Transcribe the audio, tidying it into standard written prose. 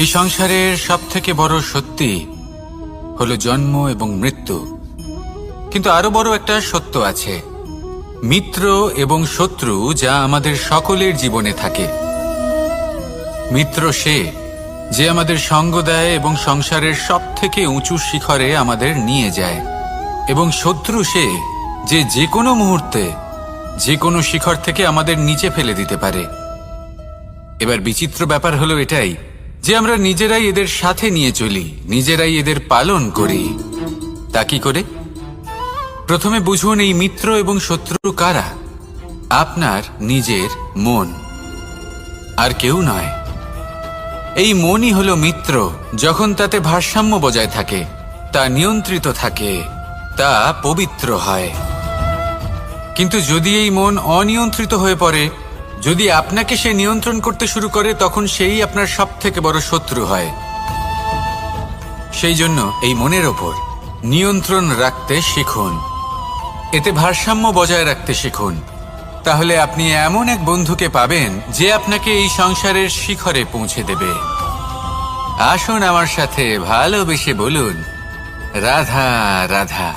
এই সংসারের সবথেকে বড় সত্যি হলো জন্ম এবং মৃত্যু। কিন্তু আরো বড় একটা সত্য আছে, মিত্র এবং শত্রু, যা আমাদের সকলের জীবনে থাকে। মিত্র সে যে আমাদের সঙ্গ দেয় এবং সংসারের সবথেকে উঁচু শিখরে আমাদের নিয়ে যায়, এবং শত্রু সে যে যে কোনো মুহূর্তে যে কোনো শিখর থেকে আমাদের নিচে ফেলে দিতে পারে। এবার বিচিত্র ব্যাপার হলো এটাই যে আমরা নিজেরাই এদের সাথে নিয়ে চলি, নিজেরাই এদের পালন করি। তা কি করে? প্রথমে বুঝুন এই মিত্র এবং শত্রু কারা। আপনার নিজের মন, আর কেউ নয়। এই মনই হলো মিত্র। যখন তাতে ভারসাম্য বজায় থাকে, তা নিয়ন্ত্রিত থাকে, তা পবিত্র হয়। কিন্তু যদি এই মন অনিয়ন্ত্রিত হয়ে পড়ে, যদি আপনাকে সে নিয়ন্ত্রণ করতে শুরু করে, তখন সেই আপনার সবথেকে বড় শত্রু হয়। সেই জন্য এই মনের ওপর নিয়ন্ত্রণ রাখতে শিখুন, এতে ভারসাম্য বজায় রাখতে শিখুন। তাহলে আপনি এমন এক বন্ধুকে পাবেন যে আপনাকে এই সংসারের শিখরে পৌঁছে দেবে। আসুন আমার সাথে ভালোবেসে বলুন, রাধা রাধা।